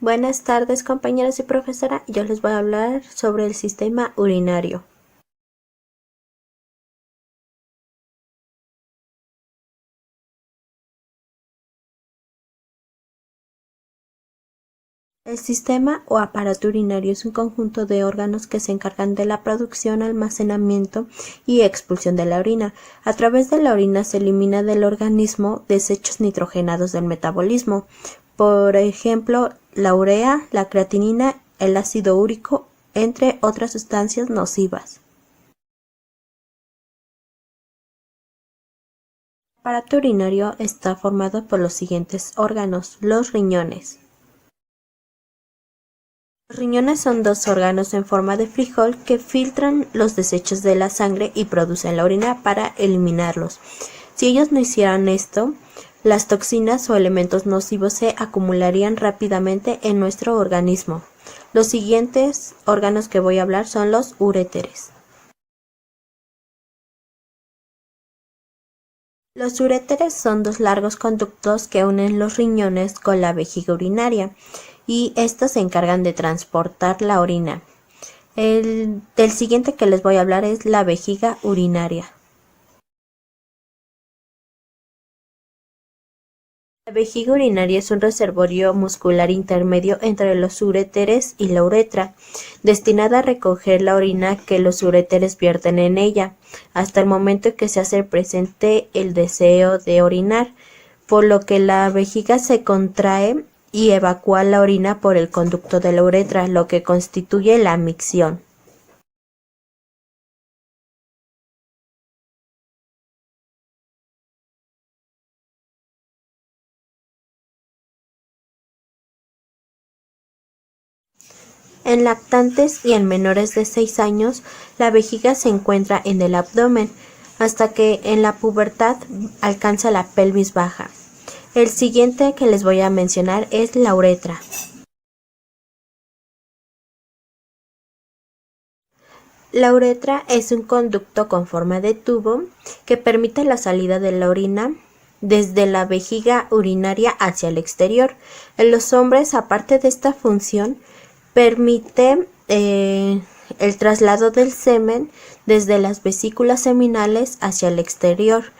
Buenas tardes, compañeros y profesora. Yo les voy a hablar sobre el sistema urinario. El sistema o aparato urinario es un conjunto de órganos que se encargan de la producción, almacenamiento y expulsión de la orina. A través de la orina se elimina del organismo desechos nitrogenados del metabolismo, por ejemplo, la urea, la creatinina, el ácido úrico, entre otras sustancias nocivas. El aparato urinario está formado por los siguientes órganos: los riñones. Los riñones son dos órganos en forma de frijol que filtran los desechos de la sangre y producen la orina para eliminarlos. Si ellos no hicieran esto, las toxinas o elementos nocivos se acumularían rápidamente en nuestro organismo. Los siguientes órganos que voy a hablar son los uréteres. Los uréteres son dos largos conductos que unen los riñones con la vejiga urinaria y estos se encargan de transportar la orina. El siguiente que les voy a hablar es la vejiga urinaria. La vejiga urinaria es un reservorio muscular intermedio entre los uréteres y la uretra, destinada a recoger la orina que los uréteres vierten en ella, hasta el momento en que se hace presente el deseo de orinar, por lo que la vejiga se contrae y evacúa la orina por el conducto de la uretra, lo que constituye la micción. En lactantes y en menores de 6 años, la vejiga se encuentra en el abdomen, hasta que en la pubertad alcanza la pelvis baja. El siguiente que les voy a mencionar es la uretra. La uretra es un conducto con forma de tubo que permite la salida de la orina desde la vejiga urinaria hacia el exterior. En los hombres, aparte de esta función, permite el traslado del semen desde las vesículas seminales hacia el exterior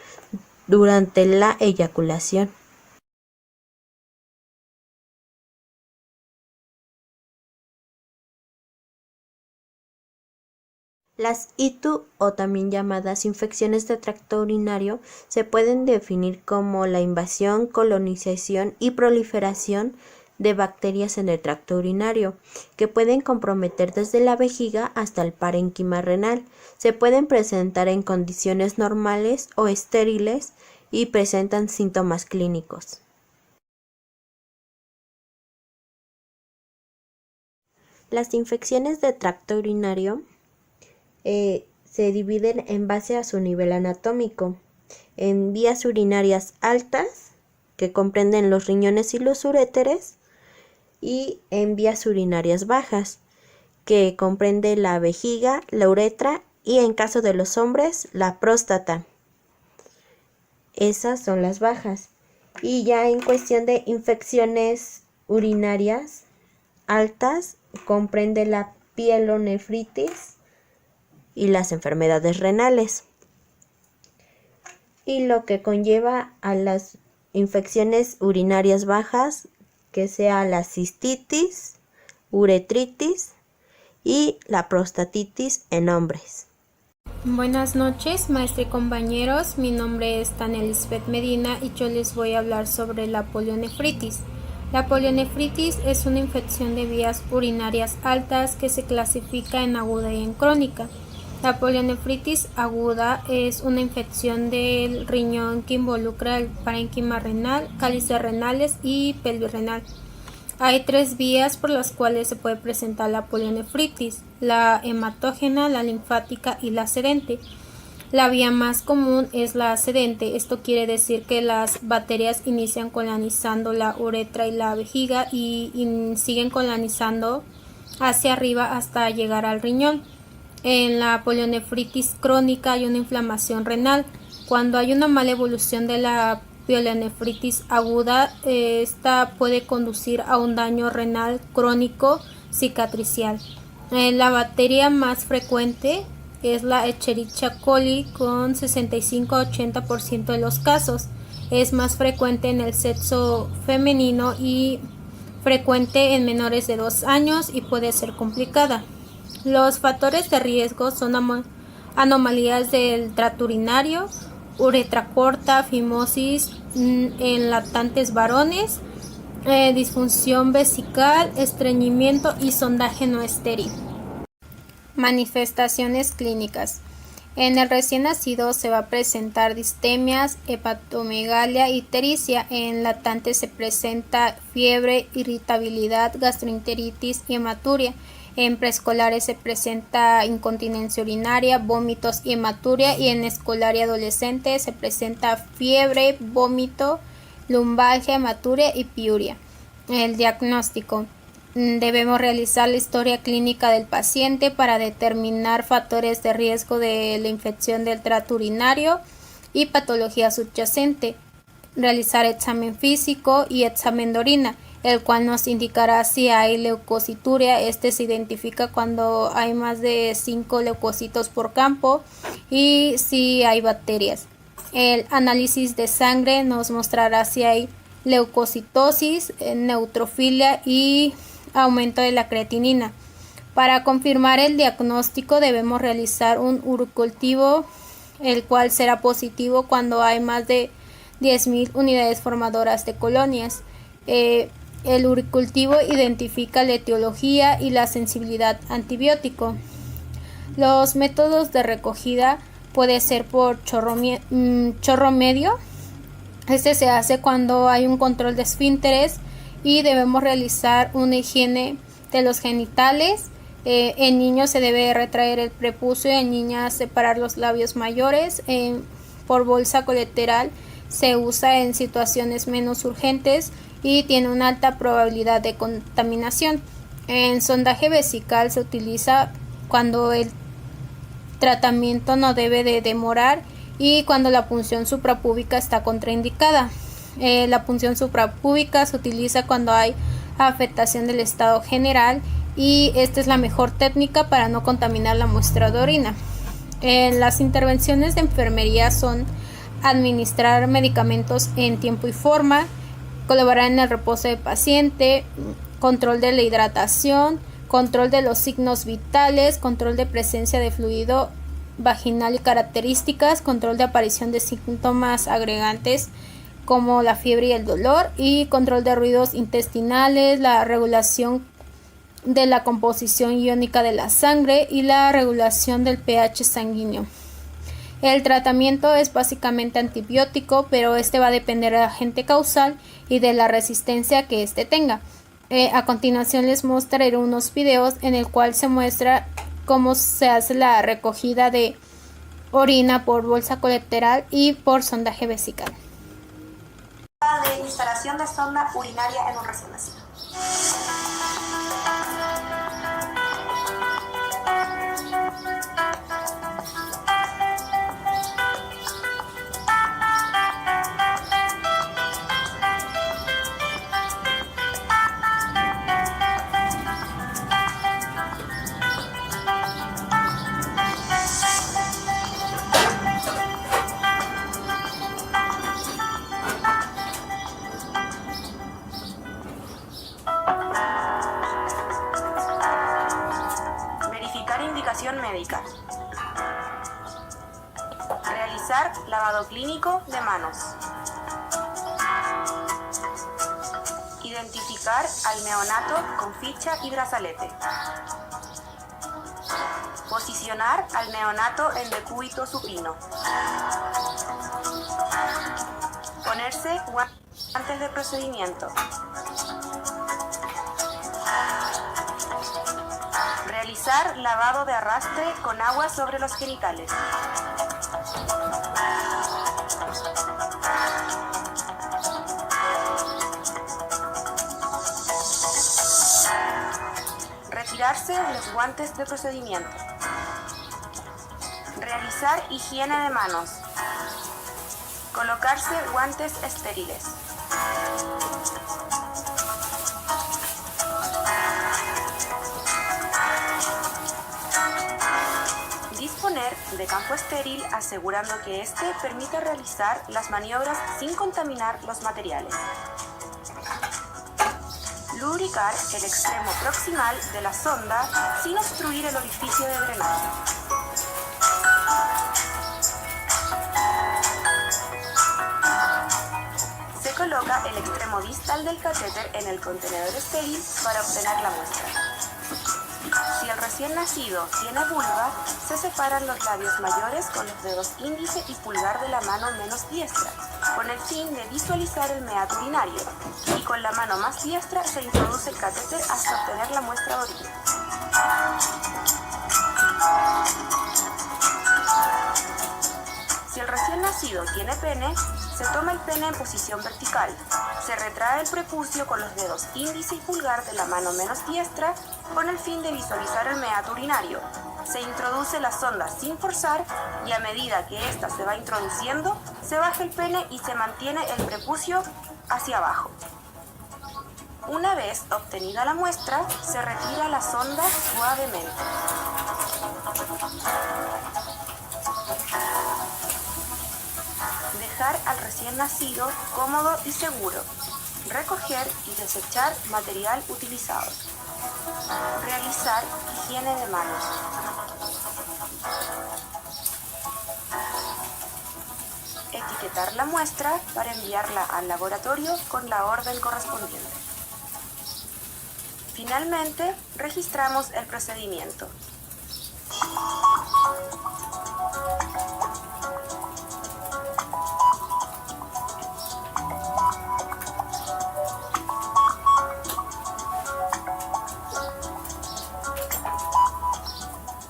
durante la eyaculación. Las ITU, o también llamadas infecciones de tracto urinario, se pueden definir como la invasión, colonización y proliferación de bacterias en el tracto urinario, que pueden comprometer desde la vejiga hasta el parénquima renal. Se pueden presentar en condiciones normales o estériles y presentan síntomas clínicos. Las infecciones de tracto urinario se dividen en base a su nivel anatómico, en vías urinarias altas, que comprenden los riñones y los uréteres, y en vías urinarias bajas, que comprende la vejiga, la uretra y, en caso de los hombres, la próstata. Esas son las bajas. Y ya en cuestión de infecciones urinarias altas, comprende la pielonefritis y las enfermedades renales. Y lo que conlleva a las infecciones urinarias bajas, que sea la cistitis, uretritis y la prostatitis en hombres. Buenas noches, maestra y compañeros. Mi nombre es Tania Lisbeth Medina y yo les voy a hablar sobre la polionefritis. La polionefritis es una infección de vías urinarias altas que se clasifica en aguda y en crónica. La polionefritis aguda es una infección del riñón que involucra el parénquima renal, cálices renales y pelvis renal. Hay 3 vías por las cuales se puede presentar la polionefritis: la hematógena, la linfática y la ascendente. La vía más común es la ascendente. Esto quiere decir que las bacterias inician colonizando la uretra y la vejiga y siguen colonizando hacia arriba hasta llegar al riñón. En la polionefritis crónica hay una inflamación renal. Cuando hay una mala evolución de la pielonefritis aguda. Esta puede conducir a un daño renal crónico cicatricial. La bacteria más frecuente es la Escherichia coli con 65-80% de los casos. Es más frecuente en el sexo femenino y frecuente en menores de 2 años y puede ser complicada. Los factores de riesgo son anomalías del tracto urinario, uretra corta, fimosis en lactantes varones, disfunción vesical, estreñimiento y sondaje no estéril. Manifestaciones clínicas. En el recién nacido se va a presentar distemias, hepatomegalia, ictericia. En lactantes se presenta fiebre, irritabilidad, gastroenteritis y hematuria. En preescolares se presenta incontinencia urinaria, vómitos y hematuria. Y en escolar y adolescente se presenta fiebre, vómito, lumbalgia, hematuria y piuria. El diagnóstico. Debemos realizar la historia clínica del paciente para determinar factores de riesgo de la infección del tracto urinario y patología subyacente. Realizar examen físico y examen de orina, el cual nos indicará si hay leucocituria. Este se identifica cuando hay más de 5 leucocitos por campo y si hay bacterias. El análisis de sangre nos mostrará si hay leucocitosis, neutrofilia y aumento de la creatinina. Para confirmar el diagnóstico debemos realizar un urocultivo, el cual será positivo cuando hay más de 10.000 unidades formadoras de colonias. El urocultivo identifica la etiología y la sensibilidad antibiótico. Los métodos de recogida puede ser por chorro medio. Este se hace cuando hay un control de esfínteres y debemos realizar una higiene de los genitales. En niños se debe retraer el prepucio, en niñas separar los labios mayores. Por bolsa colateral se usa en situaciones menos urgentes y tiene una alta probabilidad de contaminación. En sondaje vesical se utiliza cuando el tratamiento no debe de demorar y cuando la punción suprapúbica está contraindicada. La punción suprapúbica se utiliza cuando hay afectación del estado general y esta es la mejor técnica para no contaminar la muestra de orina. Las intervenciones de enfermería son administrar medicamentos en tiempo y forma, colaborar en el reposo del paciente, control de la hidratación, control de los signos vitales, control de presencia de fluido vaginal y características, control de aparición de síntomas agregantes como la fiebre y el dolor, y control de ruidos intestinales, la regulación de la composición iónica de la sangre y la regulación del pH sanguíneo. El tratamiento es básicamente antibiótico, pero este va a depender del agente causal y de la resistencia que este tenga. A continuación les mostraré unos videos en el cual se muestra cómo se hace la recogida de orina por bolsa colateral y por sondaje vesical. De instalación de sonda urinaria en un recién nacido. Indicación médica. Realizar lavado clínico de manos. Identificar al neonato con ficha y brazalete. Posicionar al neonato en decúbito supino. Ponerse guantes de procedimiento. Realizar lavado de arrastre con agua sobre los genitales. Retirarse los guantes de procedimiento. Realizar higiene de manos. Colocarse guantes estériles. Disponer de campo estéril asegurando que éste permita realizar las maniobras sin contaminar los materiales. Lubricar el extremo proximal de la sonda sin obstruir el orificio de drenaje. Se coloca el extremo distal del catéter en el contenedor estéril para obtener la muestra. Si el recién nacido tiene vulva, se separan los labios mayores con los dedos índice y pulgar de la mano menos diestra, con el fin de visualizar el meato urinario, y con la mano más diestra se introduce el catéter hasta obtener la muestra de orina. Si el recién nacido tiene pene, se toma el pene en posición vertical, se retrae el prepucio con los dedos índice y pulgar de la mano menos diestra con el fin de visualizar el meato urinario. Se introduce la sonda sin forzar y a medida que ésta se va introduciendo, se baja el pene y se mantiene el prepucio hacia abajo. Una vez obtenida la muestra, se retira la sonda suavemente. Dejar al recién nacido cómodo y seguro. Recoger y desechar material utilizado. Realizar higiene de manos. Etiquetar la muestra para enviarla al laboratorio con la orden correspondiente. Finalmente, registramos el procedimiento.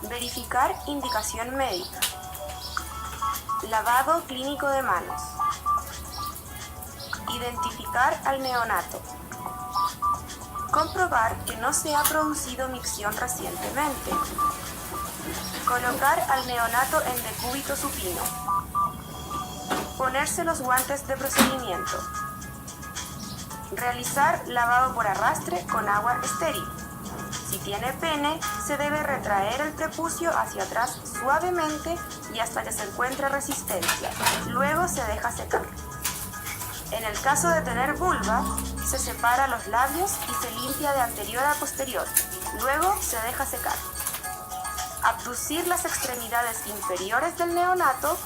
Verificar indicación médica. Lavado clínico de manos. Identificar al neonato. Comprobar que no se ha producido micción recientemente. Colocar al neonato en decúbito supino. Ponerse los guantes de procedimiento. Realizar lavado por arrastre con agua estéril. Si tiene pene, se debe retraer el prepucio hacia atrás suavemente y hasta que se encuentre resistencia. Luego se deja secar. En el caso de tener vulva, se separa los labios y se limpia de anterior a posterior. Luego se deja secar. Abducir las extremidades inferiores del neonato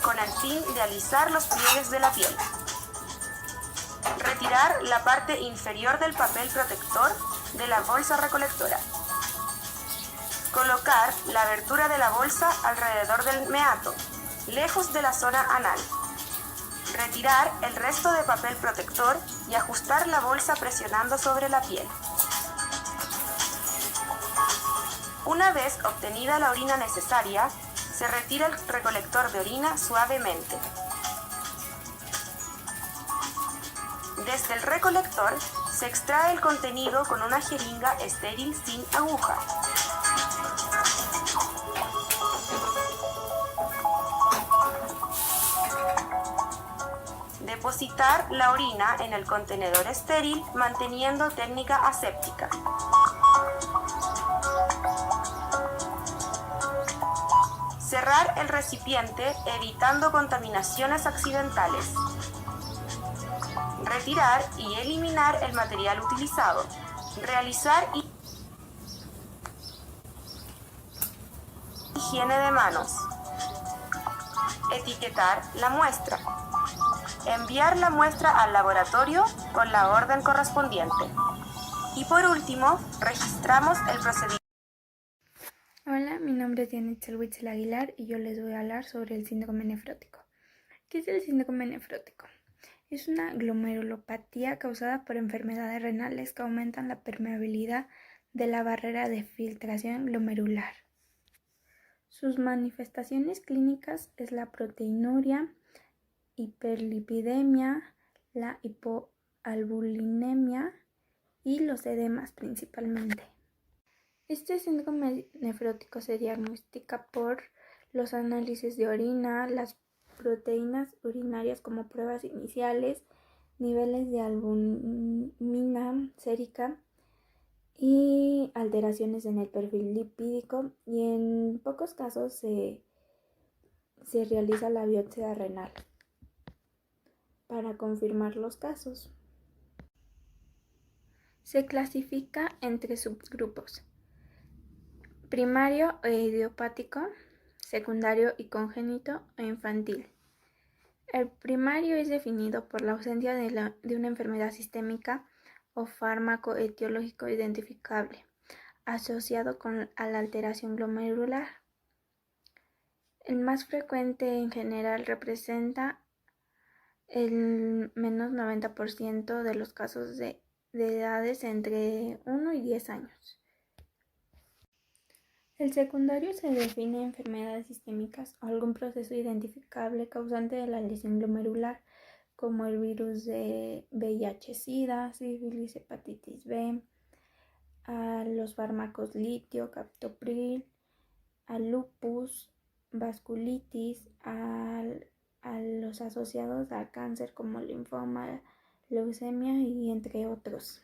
con el fin de alisar los pliegues de la piel. Retirar la parte inferior del papel protector de la bolsa recolectora. Colocar la abertura de la bolsa alrededor del meato, lejos de la zona anal. Retirar el resto de papel protector y ajustar la bolsa presionando sobre la piel. Una vez obtenida la orina necesaria, se retira el recolector de orina suavemente. Desde el recolector se extrae el contenido con una jeringa estéril sin aguja. Depositar la orina en el contenedor estéril manteniendo técnica aséptica. Cerrar el recipiente evitando contaminaciones accidentales. Retirar y eliminar el material utilizado. Realizar higiene de manos. Etiquetar la muestra. Enviar la muestra al laboratorio con la orden correspondiente. Y por último, registramos el procedimiento. Hola, mi nombre es Diana Itzelhuitzel Aguilar y yo les voy a hablar sobre el síndrome nefrótico. ¿Qué es el síndrome nefrótico? Es una glomerulopatía causada por enfermedades renales que aumentan la permeabilidad de la barrera de filtración glomerular. Sus manifestaciones clínicas es la proteinuria, hiperlipidemia, la hipoalbuminemia y los edemas principalmente. Este síndrome nefrótico se diagnostica por los análisis de orina, las proteínas urinarias como pruebas iniciales, niveles de albúmina sérica y alteraciones en el perfil lipídico, y en pocos casos se realiza la biopsia renal para confirmar los casos. Se clasifica entre subgrupos: primario e idiopático, secundario y congénito e infantil. El primario es definido por la ausencia de una enfermedad sistémica o fármaco etiológico identificable asociado a la alteración glomerular. El más frecuente en general representa el menos 90% de los casos de edades entre 1 y 10 años. El secundario se define enfermedades sistémicas o algún proceso identificable causante de la lesión glomerular, como el virus de VIH-Sida, sífilis, hepatitis B, a los fármacos litio, captopril, al lupus, vasculitis, a los asociados al cáncer como linfoma, leucemia y entre otros.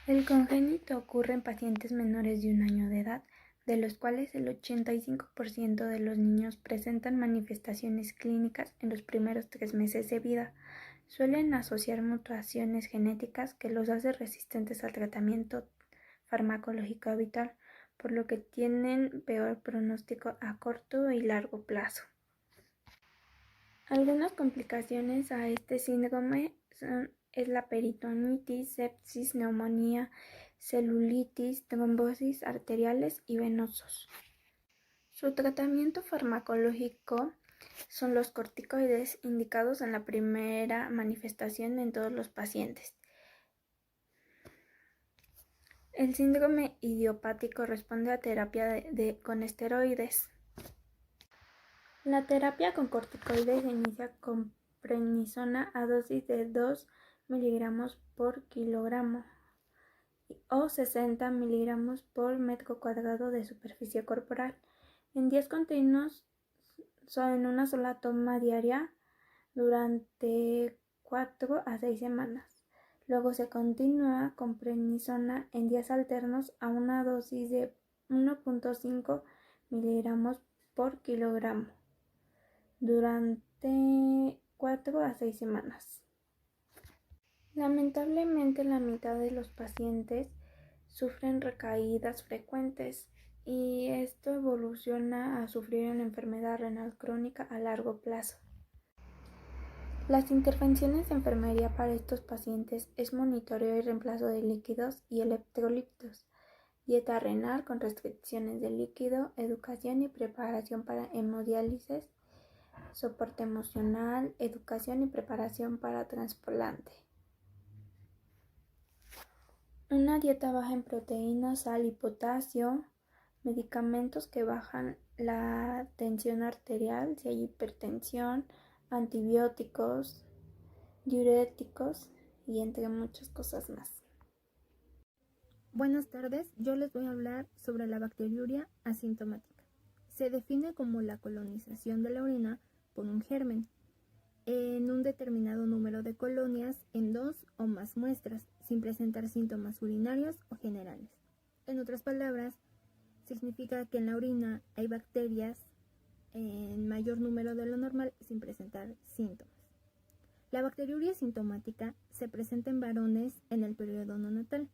El congénito ocurre en pacientes menores de 1 año de edad, de los cuales el 85% de los niños presentan manifestaciones clínicas en los primeros 3 meses de vida. Suelen asociar mutaciones genéticas que los hacen resistentes al tratamiento farmacológico habitual, por lo que tienen peor pronóstico a corto y largo plazo. Algunas complicaciones a este síndrome es la peritonitis, sepsis, neumonía, celulitis, trombosis arteriales y venosos. Su tratamiento farmacológico son los corticoides, indicados en la primera manifestación en todos los pacientes. El síndrome idiopático responde a terapia con esteroides. La terapia con corticoides se inicia con prednisona a dosis de 2 mg por kilogramo o 60 mg por metro cuadrado de superficie corporal en días continuos en una sola toma diaria durante 4 a 6 semanas. Luego se continúa con prednisona en días alternos a una dosis de 1.5 mg por kilogramo durante 4 a 6 semanas. Lamentablemente, la mitad de los pacientes sufren recaídas frecuentes y esto evoluciona a sufrir una enfermedad renal crónica a largo plazo. Las intervenciones de enfermería para estos pacientes es monitoreo y reemplazo de líquidos y electrolitos, dieta renal con restricciones de líquido, educación y preparación para hemodiálisis, soporte emocional, educación y preparación para trasplante. Una dieta baja en proteínas, sal y potasio, medicamentos que bajan la tensión arterial si hay hipertensión, antibióticos, diuréticos y entre muchas cosas más. Buenas tardes, yo les voy a hablar sobre la bacteriuria asintomática. Se define como la colonización de la orina por un germen en un determinado número de colonias en 2 o más muestras, sin presentar síntomas urinarios o generales. En otras palabras, significa que en la orina hay bacterias en mayor número de lo normal sin presentar síntomas. La bacteriuria asintomática se presenta en varones en el periodo neonatal.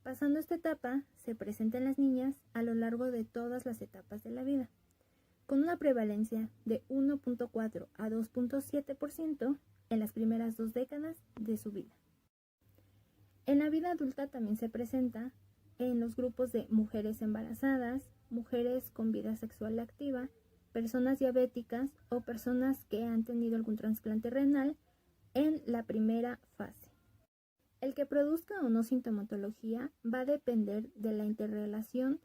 Pasando esta etapa, se presenta en las niñas a lo largo de todas las etapas de la vida, con una prevalencia de 1.4 a 2.7% en las primeras 2 décadas de su vida. En la vida adulta también se presenta en los grupos de mujeres embarazadas, mujeres con vida sexual activa, personas diabéticas o personas que han tenido algún trasplante renal en la primera fase. El que produzca o no sintomatología va a depender de la interrelación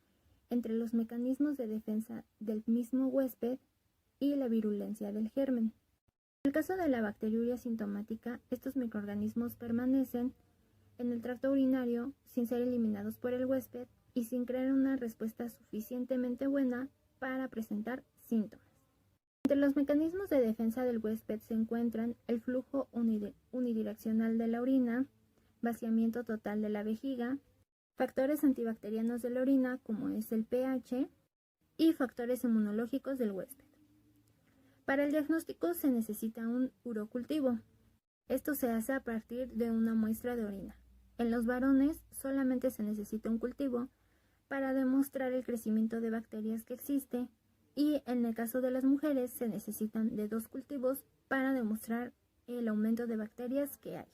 entre los mecanismos de defensa del mismo huésped y la virulencia del germen. En el caso de la bacteriuria asintomática, estos microorganismos permanecen en el tracto urinario sin ser eliminados por el huésped y sin crear una respuesta suficientemente buena para presentar síntomas. Entre los mecanismos de defensa del huésped se encuentran el flujo unidireccional de la orina, vaciamiento total de la vejiga, factores antibacterianos de la orina como es el pH y factores inmunológicos del huésped. Para el diagnóstico se necesita un urocultivo. Esto se hace a partir de una muestra de orina. En los varones solamente se necesita un cultivo para demostrar el crecimiento de bacterias que existe, y en el caso de las mujeres se necesitan de 2 cultivos para demostrar el aumento de bacterias que hay.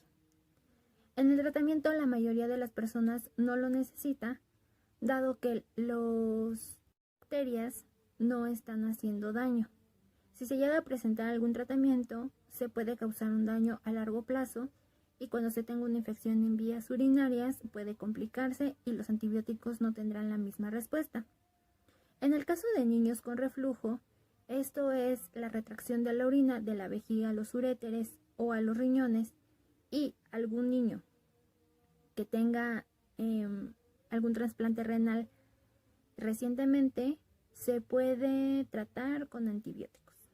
En el tratamiento la mayoría de las personas no lo necesita, dado que las bacterias no están haciendo daño. Si se llega a presentar algún tratamiento, se puede causar un daño a largo plazo, y cuando se tenga una infección en vías urinarias puede complicarse y los antibióticos no tendrán la misma respuesta. En el caso de niños con reflujo, esto es la retracción de la orina de la vejiga a los uréteres o a los riñones, y algún niño que tenga algún trasplante renal recientemente se puede tratar con antibióticos.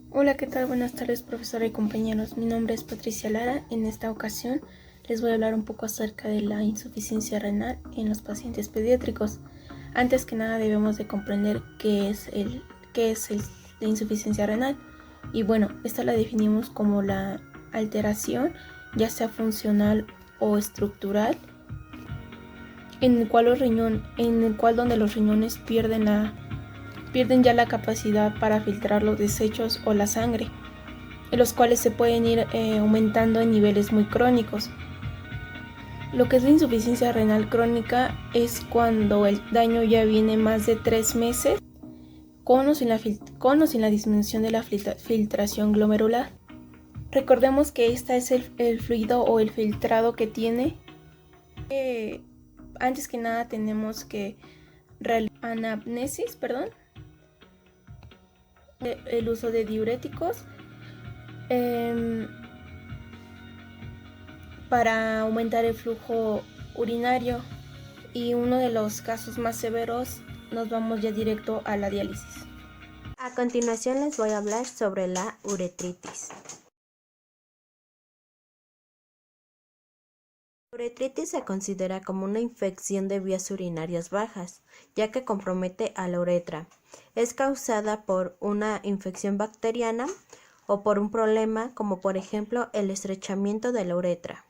Hola, ¿qué tal? Buenas tardes, profesora y compañeros. Mi nombre es Patricia Lara. En esta ocasión les voy a hablar un poco acerca de la insuficiencia renal en los pacientes pediátricos. Antes que nada debemos de comprender qué es la insuficiencia renal. Y bueno, esta la definimos como la alteración, ya sea funcional o estructural, en el cual donde los riñones pierden ya la capacidad para filtrar los desechos o la sangre, en los cuales se pueden ir aumentando en niveles muy crónicos. Lo que es la insuficiencia renal crónica es cuando el daño ya viene más de 3 meses, con o sin la disminución de la filtración glomerular. Recordemos que esta es el fluido o el filtrado que tiene. Antes que nada tenemos que realizar anamnesis, el uso de diuréticos para aumentar el flujo urinario, y uno de los casos más severos nos vamos ya directo a la diálisis. A continuación les voy a hablar sobre la uretritis. La uretritis se considera como una infección de vías urinarias bajas, ya que compromete a la uretra. Es causada por una infección bacteriana o por un problema como por ejemplo el estrechamiento de la uretra.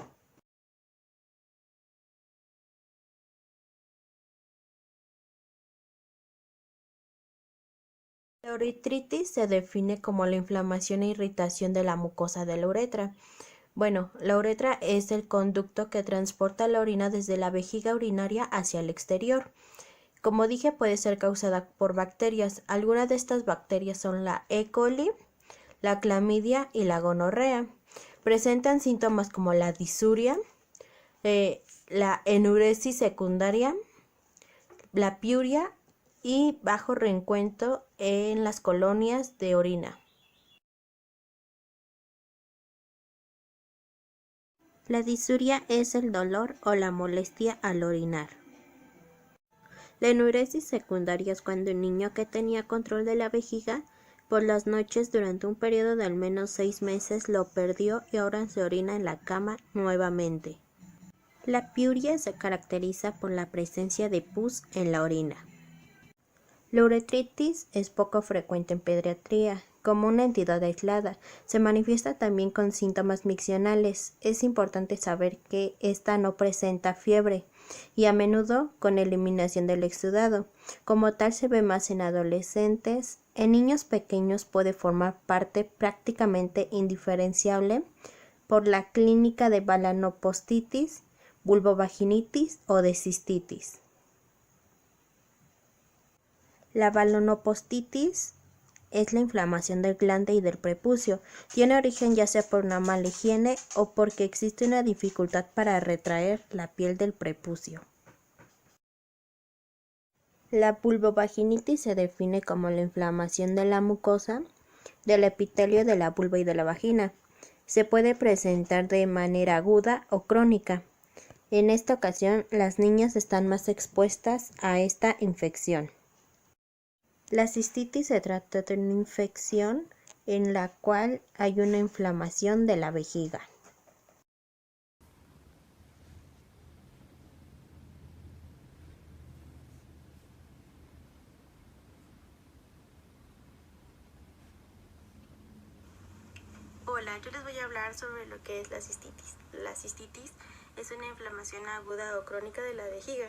La uretritis se define como la inflamación e irritación de la mucosa de la uretra. Bueno, la uretra es el conducto que transporta la orina desde la vejiga urinaria hacia el exterior. Como dije, puede ser causada por bacterias. Algunas de estas bacterias son la E. coli, la clamidia y la gonorrea. Presentan síntomas como la disuria, la enuresis secundaria, la piuria y bajo recuento en las colonias de orina. La disuria es el dolor o la molestia al orinar. La enuresis secundaria es cuando un niño que tenía control de la vejiga por las noches durante un periodo de al menos 6 meses lo perdió y ahora se orina en la cama nuevamente. La piuria se caracteriza por la presencia de pus en la orina. La uretritis es poco frecuente en pediatría, como una entidad aislada. Se manifiesta también con síntomas miccionales. Es importante saber que esta no presenta fiebre y a menudo con eliminación del exudado. Como tal se ve más en adolescentes. En niños pequeños puede formar parte prácticamente indiferenciable por la clínica de balanopostitis, vulvovaginitis o de cistitis. La balanopostitis es la inflamación del glande y del prepucio. Tiene origen ya sea por una mala higiene o porque existe una dificultad para retraer la piel del prepucio. La vulvovaginitis se define como la inflamación de la mucosa del epitelio de la vulva y de la vagina. Se puede presentar de manera aguda o crónica. En esta ocasión, las niñas están más expuestas a esta infección. La cistitis se trata de una infección en la cual hay una inflamación de la vejiga. Hola, yo les voy a hablar sobre lo que es la cistitis. La cistitis es una inflamación aguda o crónica de la vejiga.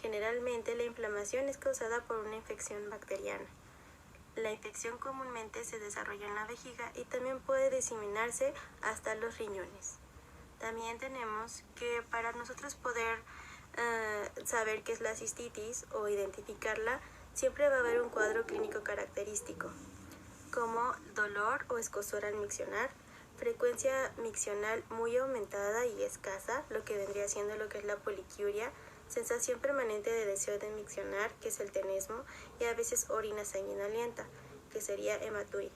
Generalmente la inflamación es causada por una infección bacteriana. La infección comúnmente se desarrolla en la vejiga y también puede diseminarse hasta los riñones. También tenemos que para nosotros poder saber qué es la cistitis o identificarla, siempre va a haber un cuadro clínico característico, como dolor o escozor al miccionar, frecuencia miccional muy aumentada y escasa, lo que vendría siendo lo que es la poliquiuria, sensación permanente de deseo de miccionar, que es el tenesmo, y a veces orina sanguinolenta, que sería hematuria.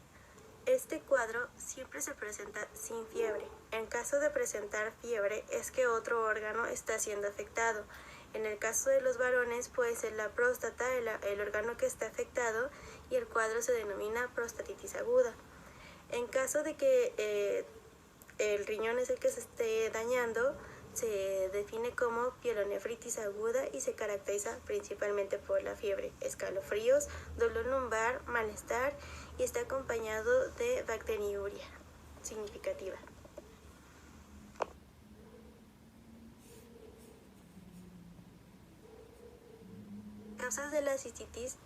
Este cuadro siempre se presenta sin fiebre. En caso de presentar fiebre es que otro órgano está siendo afectado. En el caso de los varones puede ser la próstata el órgano que está afectado y el cuadro se denomina prostatitis aguda. En caso de que el riñón es el que se esté dañando, se define como pielonefritis aguda y se caracteriza principalmente por la fiebre, escalofríos, dolor lumbar, malestar y está acompañado de bacteriuria significativa. Causas de la cistitis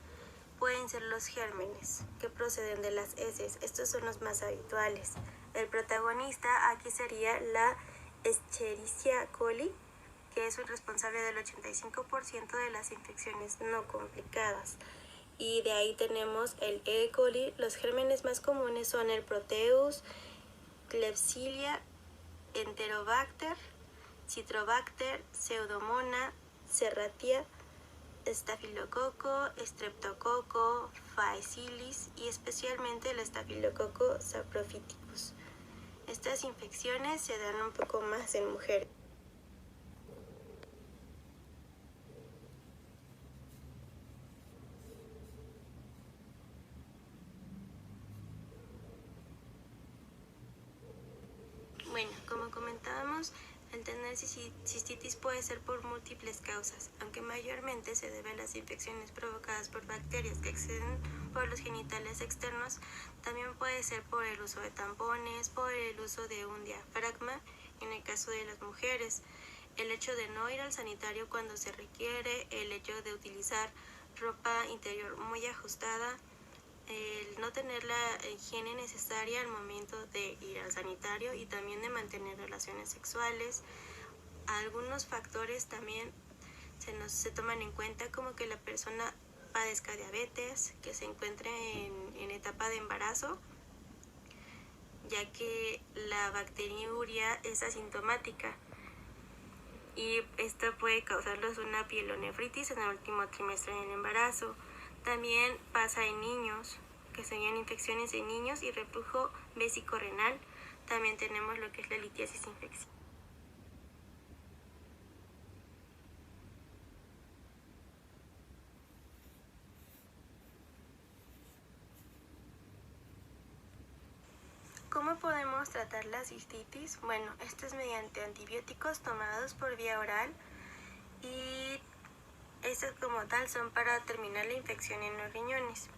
pueden ser los gérmenes, que proceden de las heces. Estos son los más habituales. El protagonista aquí sería la Escherichia coli, que es el responsable del 85% de las infecciones no complicadas. Y de ahí tenemos el E. coli. Los gérmenes más comunes son el Proteus, Klebsiella, Enterobacter, Citrobacter, Pseudomonas, Serratia, estafilococo, streptococo, Phaeacliis y especialmente el estafilococo saprophyticus. Estas infecciones se dan un poco más en mujeres. Bueno, como comentábamos, el tener cistitis puede ser por múltiples causas, aunque mayormente se debe a las infecciones provocadas por bacterias que acceden por los genitales externos. También puede ser por el uso de tampones, por el uso de un diafragma, en el caso de las mujeres, el hecho de no ir al sanitario cuando se requiere, el hecho de utilizar ropa interior muy ajustada, el no tener la higiene necesaria al momento de ir al sanitario y también de mantener relaciones sexuales. Algunos factores también se toman en cuenta, como que la persona padezca diabetes, que se encuentre en etapa de embarazo, ya que la bacteriuria es asintomática y esto puede causarles una pielonefritis en el último trimestre del embarazo. También pasa en niños, que serían infecciones en niños, y reflujo vésico-renal. También tenemos lo que es la litiasis infecciosa. ¿Cómo podemos tratar la cistitis? Bueno, esto es mediante antibióticos tomados por vía oral y estos como tal son para terminar la infección en los riñones.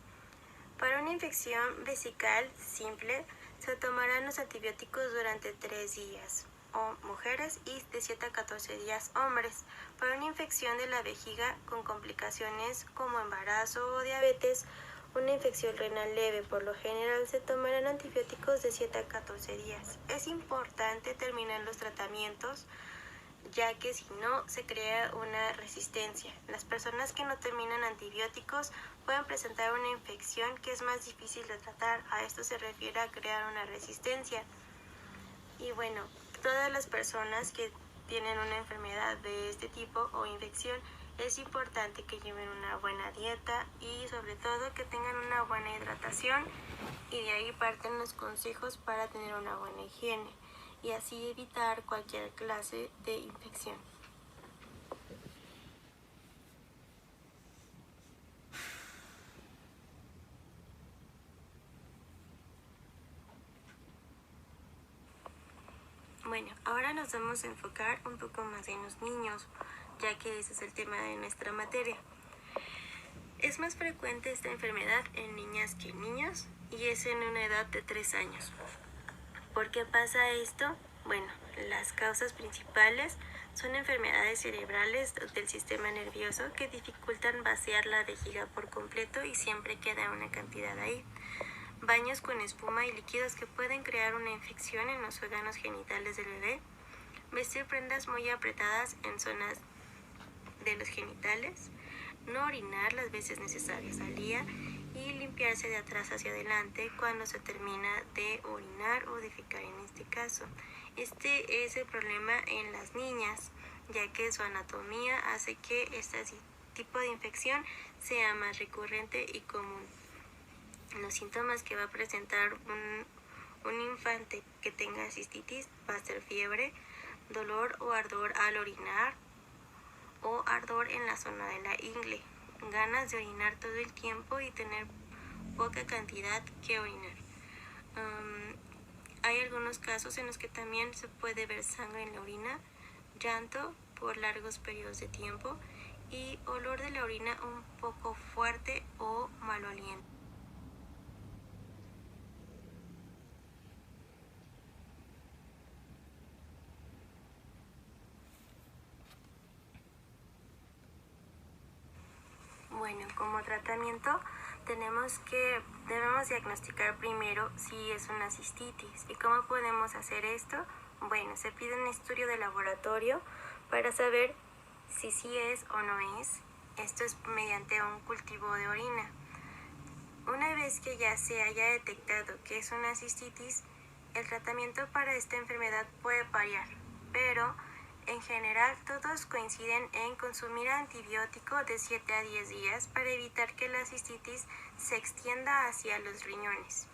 Para una infección vesical simple se tomarán los antibióticos durante 3 días, o mujeres, y de 7 a 14 días hombres. Para una infección de la vejiga con complicaciones como embarazo o diabetes, una infección renal leve, por lo general se tomarán antibióticos de 7 a 14 días. Es importante terminar los tratamientos, ya que si no se crea una resistencia. Las personas que no terminan antibióticos pueden presentar una infección que es más difícil de tratar. A esto se refiere a crear una resistencia. Y bueno, todas las personas que tienen una enfermedad de este tipo o infección, es importante que lleven una buena dieta y sobre todo que tengan una buena hidratación, y de ahí parten los consejos para tener una buena higiene y así evitar cualquier clase de infección. Bueno, ahora nos vamos a enfocar un poco más en los niños, ya que ese es el tema de nuestra materia. Es más frecuente esta enfermedad en niñas que en niños y es en una edad de 3 años. ¿Por qué pasa esto? Bueno, las causas principales son enfermedades cerebrales del sistema nervioso que dificultan vaciar la vejiga por completo y siempre queda una cantidad ahí. Baños con espuma y líquidos que pueden crear una infección en los órganos genitales del bebé. Vestir prendas muy apretadas en zonas de los genitales. No orinar las veces necesarias al día y limpiarse de atrás hacia adelante cuando se termina de orinar o defecar en este caso. Este es el problema en las niñas, ya que su anatomía hace que este tipo de infección sea más recurrente y común. Los síntomas que va a presentar un infante que tenga cistitis va a ser fiebre, dolor o ardor al orinar o ardor en la zona de la ingle, ganas de orinar todo el tiempo y tener poca cantidad que orinar. Hay algunos casos en los que también se puede ver sangre en la orina, llanto por largos periodos de tiempo y olor de la orina un poco fuerte o mal oliente. Bueno, como tratamiento debemos diagnosticar primero si es una cistitis. ¿Y cómo podemos hacer esto? Bueno, se pide un estudio de laboratorio para saber si sí es o no es. Esto es mediante un cultivo de orina. Una vez que ya se haya detectado que es una cistitis, el tratamiento para esta enfermedad puede variar, pero en general todos coinciden en consumir antibiótico de 7 a 10 días para evitar que la cistitis se extienda hacia los riñones.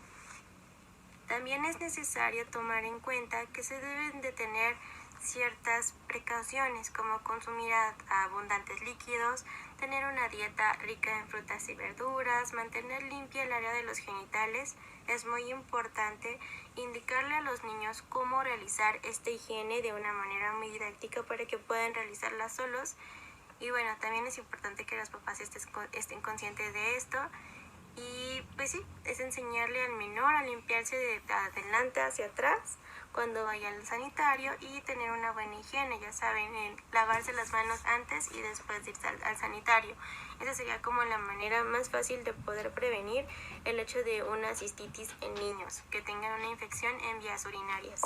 También es necesario tomar en cuenta que se deben de tener ciertas precauciones como consumir abundantes líquidos, tener una dieta rica en frutas y verduras, mantener limpia el área de los genitales. Es muy importante indicarle a los niños cómo realizar esta higiene de una manera muy didáctica para que puedan realizarla solos. Y bueno, también es importante que los papás estén conscientes de esto. Y pues sí, es enseñarle al menor a limpiarse de adelante hacia atrás cuando vaya al sanitario y tener una buena higiene, ya saben, lavarse las manos antes y después de ir al sanitario. Esa sería como la manera más fácil de poder prevenir el hecho de una cistitis en niños que tengan una infección en vías urinarias.